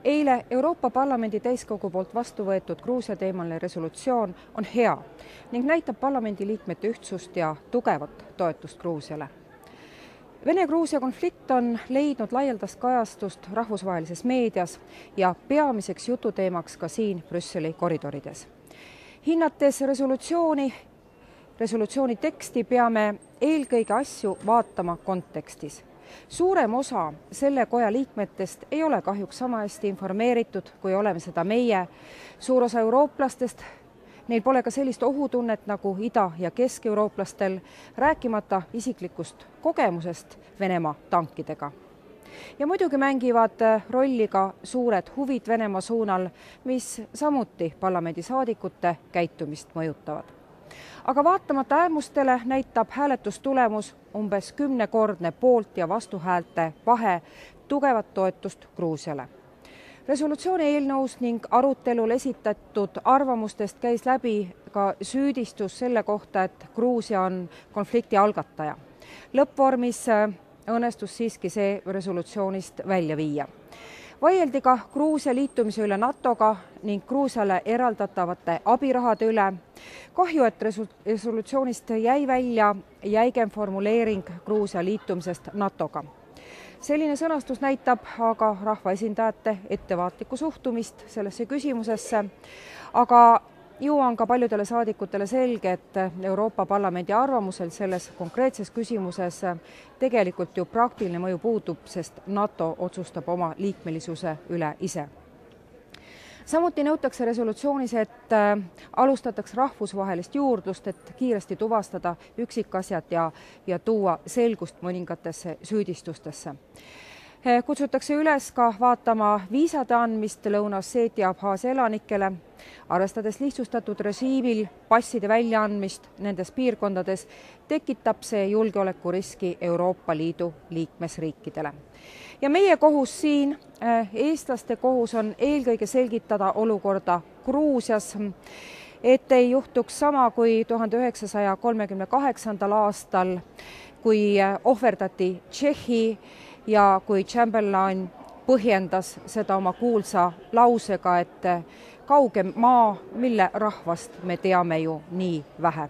Eile Euroopa Parlamendi täiskogu poolt vastu võetud Gruusia teemaline resolutsioon on hea ning näitab parlamendi liikmete ühtsust ja tugevat toetust Gruusiale. Vene-Gruusia konflikt on leidnud laialdast kajastust rahvusvahelises meedias ja peamiseks jututeemaks ka siin Brüsseli koridorides. Hinnates resolutsiooni teksti peame eelkõige asju vaatama kontekstis. Suurem osa selle koja liikmetest ei ole kahjuks sama hästi informeeritud, kui oleme seda meie. Suur osa eurooplastest, neil pole ka sellist ohutunnet nagu ida- ja kesk-eurooplastel, rääkimata isiklikust kogemusest Venemaa tankidega. Ja muidugi mängivad rolli ka suured huvid Venemaa suunal, mis samuti parlamendisaadikute käitumist mõjutavad. Aga vaatamata äärmustele näitab hääletustulemus umbes 10-kordne poolt- ja vastuhäälte vahe tugevat toetust Gruusiale. Resolutsiooni eelnõus ning arutelul esitatud arvamustest käis läbi ka süüdistus selle kohta, et Gruusia on konflikti algataja. Lõppvormis õnnestus siiski see resolutsioonist välja viia. Vaieldi ka Gruusia liitumise üle NATOga ning Gruusiale eraldatavate abirahade üle. Kahju, et resolutsioonist jäi välja jäigem formuleering Gruusia liitumisest NATOga. Selline sõnastus näitab aga rahvaesindajate ettevaatlikku suhtumist sellesse küsimusesse, aga ju on ka paljudele saadikutele selge, et Euroopa Parlamendi arvamusel selles konkreetses küsimuses tegelikult ju praktiline mõju puudub, sest NATO otsustab oma liikmelisuse üle ise. Samuti nõutakse resolutsioonis, et alustataks rahvusvahelist juurdlust, et kiiresti tuvastada üksikasjad ja tuua selgust mõningatesse süüdistustesse. Kutsutakse üles ka vaatama viisade andmist Lõuna-Osseetia ja Abhaasia elanikele, arvestades lihtsustatud režiimil passide väljaandmist nendes piirkondades, tekitab see julgeolekuriski Euroopa Liidu liikmesriikidele. Ja meie kohus siin, eestlaste kohus, on eelkõige selgitada olukorda Gruusias, et ei juhtuks sama kui 1938. aastal, kui ohverdati Tšehhi ja kui Chamberlain põhjendas seda oma kuulsa lausega, et kaugem maa, mille rahvast me teame ju nii vähe.